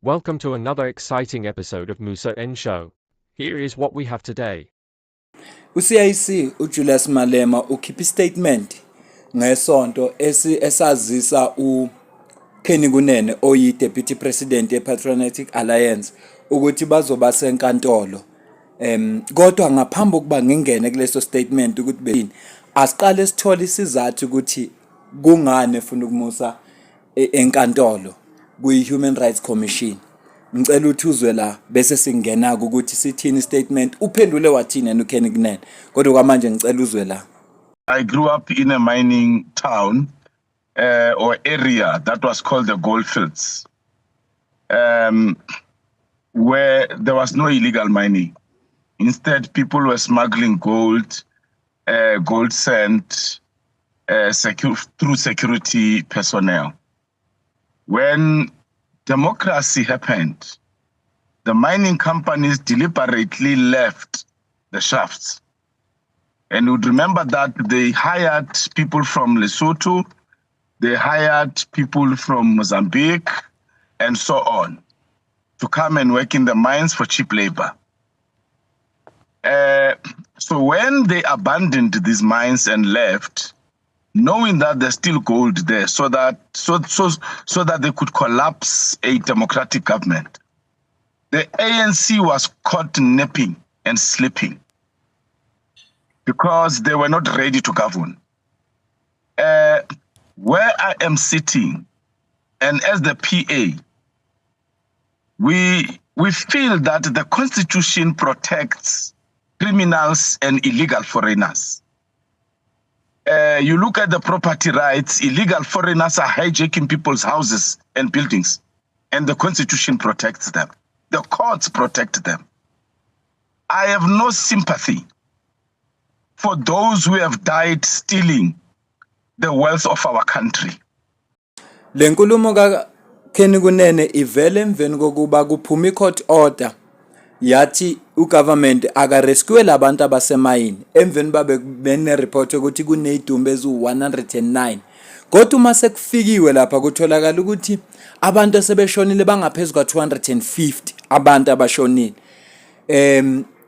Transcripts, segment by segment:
Welcome to another exciting episode of Musa N Show. Here is what we have today. UCIC uJulius Malema ukhipha istatement ngesonto esazisa uKenny Kunene oyi Deputy President yePatriotic Alliance ukuthi bazoba senkantolo. Kodwa ngaphambi kokuba ngingene kuleso statement ukuthi beyini asiqale sithole isizathu ukuthi kungane ufuna ukumusa enkantolo kuyi-Human Rights Commission. Ngicela ukuthi uzwe la bese singena ukuthi sithini statement uphendule wathini uKenny Kunene kodwa kwamanje ngicela uzwe la. I grew up in a mining town or area that was called the Goldfields, where there was no illegal mining. Instead, people were smuggling gold, gold sent through security personnel. When democracy happened, the mining companies deliberately left the shafts. And you would remember that they hired people from Lesotho, they hired people from Mozambique, and so on, to come and work in the mines for cheap labor. So when they abandoned these mines and left, knowing that there's still gold there, so that they could collapse a democratic government, the ANC was caught napping and sleeping because they were not ready to govern. Where I am sitting, and as the PA, we feel that the Constitution protects criminals and illegal foreigners. You look at the property rights, illegal foreigners are hijacking people's houses and buildings, and the Constitution protects them. The courts protect them. I have no sympathy for those who have died stealing the wealth of our country. Le nkulumo kaKenny Kunene ivele emveni kokuba kuphuma icourt order yathi ugovernment akarescue labantu abasemayini emveni babe bene report ukuthi kunezidumbu ezu109. Kodwa uma sekufikiwe lapha kutholakala ukuthi abantu asebeshonile bangaphezulu kwa250 abantu abashonile.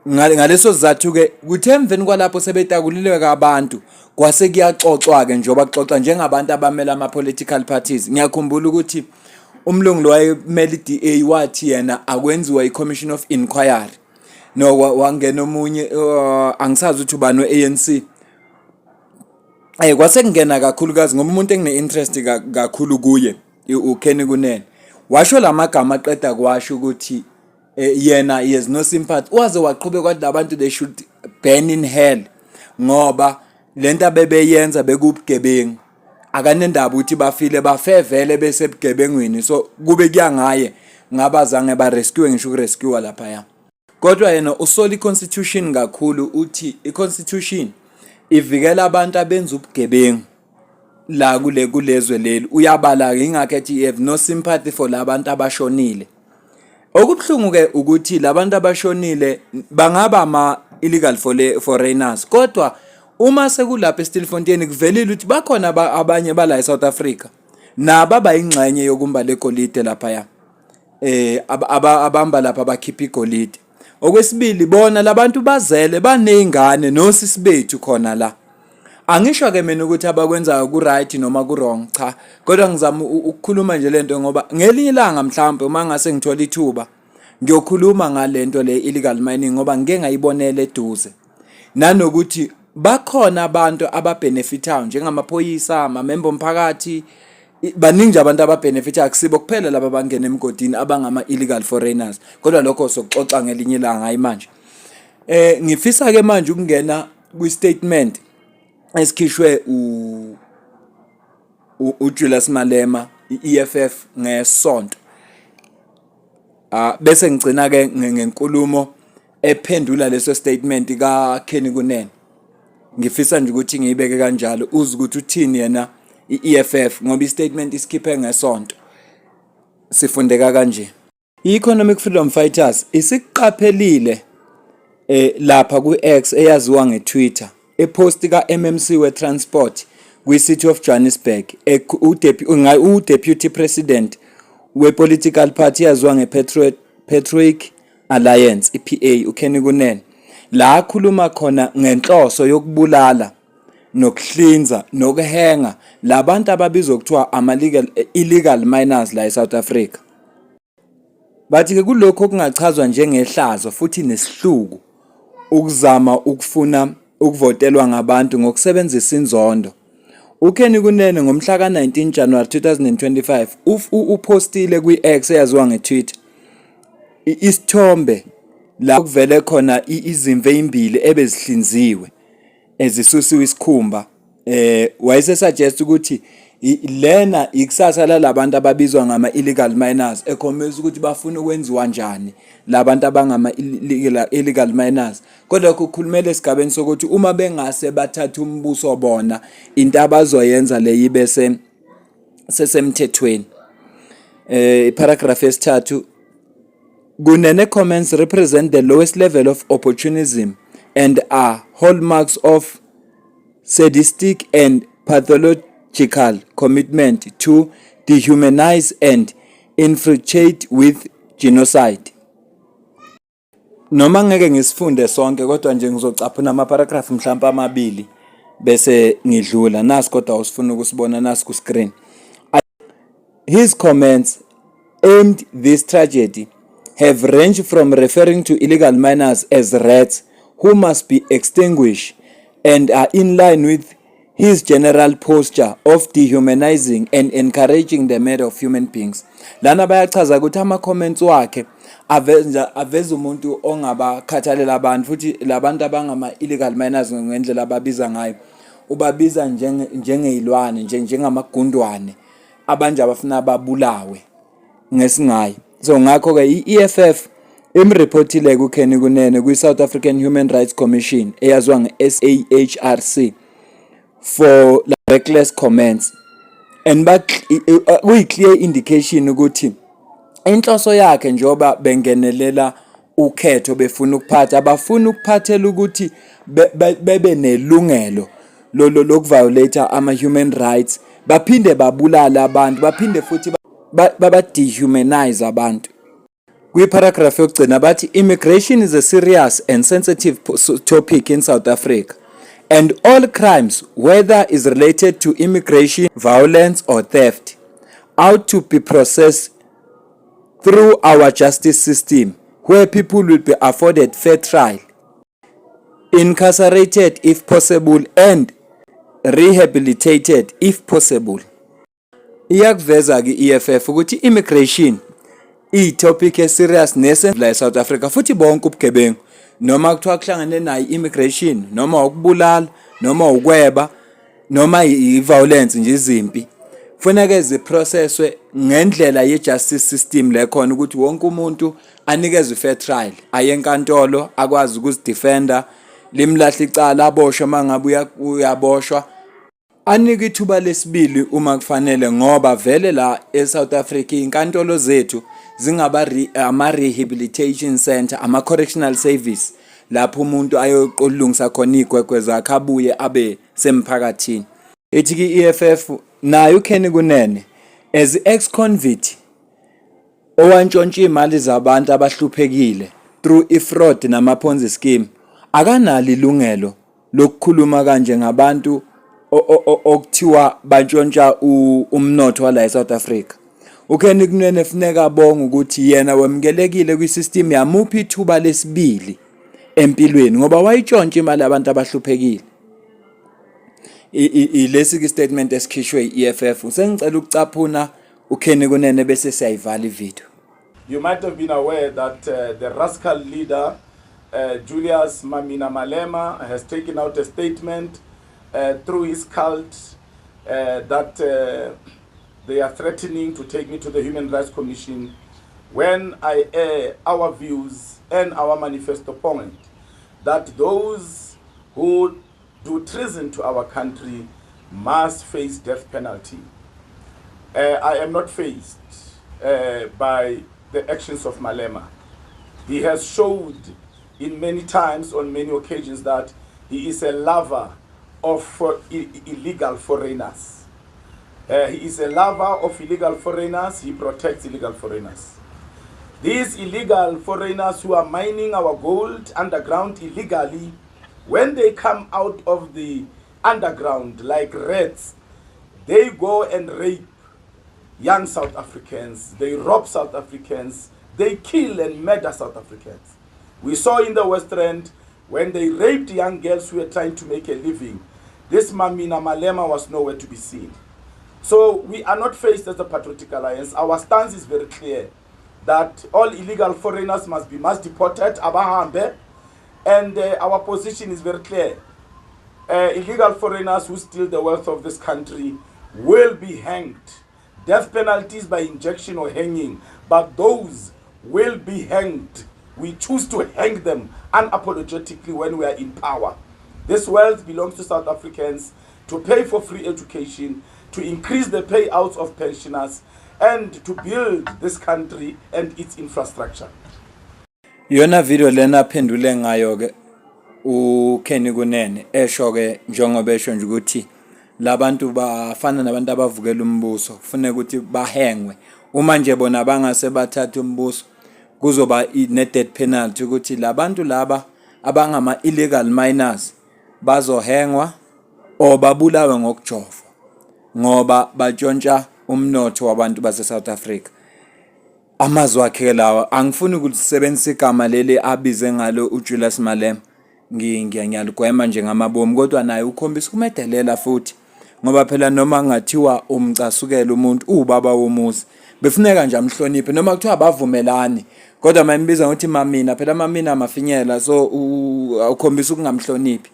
Ngaleso sizathu ke kuthe emveni kwalapho sebetakulileka abantu kwase kuyaxoxwa ke njoba kuxoxa njengabantu abamela ama political parties. Ngiyakhumbula ukuthi umlungu lo wayemela iDA wathi yena akwenziwa iCommission of Inquiry. No wangena omunye angisazi ukuthi ubani weANC. Kwase kungena kakhulukazi ngoba umuntu engine interest kakhulu kuye uKenny Kunene. Washo lamagama aqeda kwasho ukuthi yena he has no sympathy. Waze waqhubeka kwathi labantu they should burn in hell ngoba lento abebeyenza bekubugebengu. Akanendaba ukuthi bafile bafevele bese bugebengwini so kube kuyangaye ngabazange ba rescue ngisho ukurescue lapha ya. Kodwa yena usola iConstitution kakhulu uthi iConstitution ivikela abantu abenza ubugebengu la kulezwe leli uyabala ingakho ethi you have no sympathy for labantu abashonile. Okubhlungu ke ukuthi labantu abashonile bangaba ama illegal foreigners kodwa uma sekulapha eStilfontein kuvelile ukuthi bakhona abanye bala eSouth Africa naba bayingxenye yokumba legolide lapha ya abamba lapha bakhipha igolide. Okwesibili bona labantu bazele banezingane nosisi bethu khona la. Angisho ke mina ukuthi abakwenza ku right noma ku wrong cha kodwa ngizama ukukhuluma nje lento ngoba ngelinye ilanga mhlawumbe uma ngase ngithola ithuba ngiyokhuluma ngalento le illegal mining ngoba ngeke ngayibonela eduze nanokuthi bakhona abantu ababenefitayo njengamaphoyisa amamember omphakathi baningi nje abantu ababenefita akusibo kuphela laba bangena emgodini abangama illegal foreigners kodwa lokho sokuxoxa ngelinye ilanga hayi manje. Ngifisa ke manje ukungena ku statement esikhishwe uJulius Malema iEFF ngesonto. Bese ngicina ke ngenkulumo ephendula leso statement kaKenny Kunene. Ngifisa nje ukuthi ngiyibeke kanjalo uze ukuthi uthini yena iEFF ngoba istatement isikhiphe ngesonto sifundeka kanje. I-Economic Freedom Fighters isiqaphelile lapha ku-X eyaziwa ngeTwitter epost kaMMC weTransport kwi-City of Johannesburg uDeputy President we-political party yaziwa nge-Patriotic Alliance, i-PA, uKenny Kunene, la akhuluma khona ngenhloso yokubulala nokuhlinza nokuhenga labantu ababizwa kuthiwa illegal miners la eSouth Africa. Bathi-ke kulokho okungachazwa njengehlazo futhi nesihluku ukuzama ukufuna ukuvotelwa ngabantu ngokusebenzisa inzondo. uKenny Kunene ngomhla ka-19 January 2025 upostile kwi-X eyaziwa nge-Twitter isithombe la kuvele khona izimvu ezimbili ebezihlinziwe ezisusiwe isikhumba. Wayesesuggest ukuthi lena ikusasa lalabantu ababizwa ngama-illegal miners, ekhombisa ukuthi bafuna ukwenziwa njani labantu abangama-illegal miners. Kodwa kukhulumela esigabeni sokuthi uma bengase bathatha umbuso bona into abazoyenza le yibe sesemthethweni. Paragraph yesithathu, Kunene comments represent the lowest level of opportunism and are hallmarks of sadistic and pathological commitment to dehumanize and infiltrate with genocide. Noma ngeke ngisifunde sonke kodwa nje ngizocaphuna ama-paragraph mhlawumbe amabili bese ngidlula nasi kodwa usifuna ukusibona nasi ku screen. His comments aimed this tragedy have ranged from referring to illegal miners as rats who must be extinguished and are in line with his general posture of dehumanizing and encouraging the murder of human beings. Lana bayachaza ukuthi ama-comments wakhe aveza umuntu ongabakhathalela abantu futhi labantu abangama-illegal miners ngendlela ababiza ngayo ubabiza njengeyilwane njengamagundwane abanje abafuna babulawe ngesingayo. So ngakho-ke i-EFF imreportile kuKenny Kunene kwi-South African Human Rights Commission eyaziwa nge-SAHRC for reckless comments, and kuyi-clear indication ukuthi inhloso yakhe njoba bengenelela ukhetho befuna ukuphatha abafuna ukuphathela ukuthi bebe nelungelo lokuviolate ama-human rights, baphinde babulala abantu, baphinde futhi babadehumanize abantu. Kwi-paragraph yokugcina bathi immigration is a serious and sensitive topic in South Africa, and all crimes, whether is related to immigration, violence or theft, ought to be processed through our justice system, where people will be afforded fair trial, incarcerated if possible, and rehabilitated if possible. Iyakuveza ke EFF ukuthi immigration topic serious la eSouth Africa futhi bonke ubugebengu noma kuthiwa kuhlangane nayo immigration noma ukubulala noma ukweba noma i-violence nje izimpi kufanele ziprocesswe ngendlela ye-justice system le khona ukuthi wonke umuntu anikezwe fair trial, aye enkantolo akwazi ukuzidefenda, limlahle icala aboshwe mangabe uyaboshwa, anike ithuba lesibili uma kufanele, ngoba vele la eSouth Africa inkantolo zethu zingaba ama-rehabilitation center, ama-correctional service lapho umuntu ayoqolungisa khona igwegwe zakhe abuye abe semphakathini. Ethi-ke i-EFF nayo uKenny Kunene as ex-convict owantshontsha imali zabantu abahluphekile through i-fraud nama-Ponzi scheme akanalo ilungelo lokukhuluma kanje ngabantu okuthiwa bantshontsha umnotho wala eSouth Africa. uKenny Kunene funeka abonga ukuthi yena wemkelekile kwi-system yamuphi ithuba lesibili empilweni ngoba wayitshontsha imali abantu abahluphekile. Ilesi statement esikhishwe i-EFF sengicela ukucaphuna uKenny Kunene bese siyayivala ivideo. You might have been aware that the rascal leader Julius Mamina Malema has taken out a statement through his cult that they are threatening to take me to the Human Rights Commission when I air our views and our manifesto point that those who do treason to our country must face death penalty. I am not faced by the actions of Malema. He has showed in many times, on many occasions, that he is a lover of illegal foreigners. He is a lover of illegal foreigners. He protects illegal foreigners. These illegal foreigners who are mining our gold underground illegally, when they come out of the underground like rats, they go and rape young South Africans. They rob South Africans. They kill and murder South Africans. We saw in the West End when they raped young girls who were trying to make a living. This Mamina Malema was nowhere to be seen. So we are not faced as a patriotic alliance. Our stance is very clear that all illegal foreigners must be mass deported, abahambe, and our position is very clear. Illegal foreigners who steal the wealth of this country will be hanged. Death penalties by injection or hanging, but those will be hanged. We choose to hang them unapologetically when we are in power. This wealth belongs to South Africans to pay for free education, to increase the payouts of pensioners, and to build this country and its infrastructure. Yona video lena phendule ngayo ke uKenny Kunene esho ke njengoba esho nje ukuthi labantu bafana nabantu abavukela umbuso kufanele ukuthi bahengwe uma nje bona bangase bathatha umbuso kuzoba ne death penalty ukuthi labantu laba abangama illegal miners bazohengwa o babulawe ngokujova ngoba batshontsha umnotho wabantu base South Africa. Amazwi akhe lawa angifuni ukusebenzisa igama leli abize ngalo uJulius Malema, ngiyaligwema nje ngamabomu, kodwa naye ukhombisa kumedelela futhi ngoba phela noma ngathiwa umcasukela umuntu ubaba womuzi befuneka nje amhloniphe noma kuthiwa bavumelani, kodwa mayimbiza ngokuthi mamina, phela mamina amafinyela, so ukhombisa ukungamhloniphi.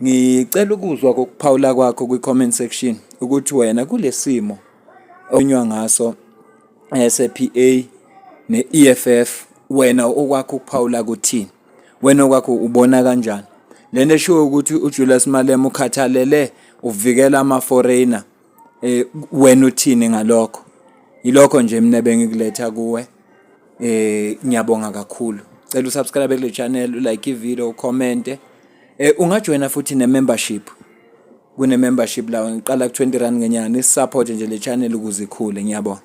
Ngicela ukuzwa kokuphawula kwakho kwi-comment section ukuthi wena kulesimo onywa ngaso SPA ne-EFF wena okwakho ukuphawula kuthini, wena okwakho ubona kanjani? Lento esho ukuthi uJulius Malema ukhathalele uvikela ama-foreigner, wena uthini ngalokho? Yilokho nje mina bengikuletha kuwe. Ngiyabonga kakhulu. Cela usubscribe kule channel, ulike ivideo, ucommente. Ungajoina futhi ne-membership. Kune membership la ngiqala ku 20 rand ngenyanga, isupport nje le channel ukuze ikhule. Ngiyabonga.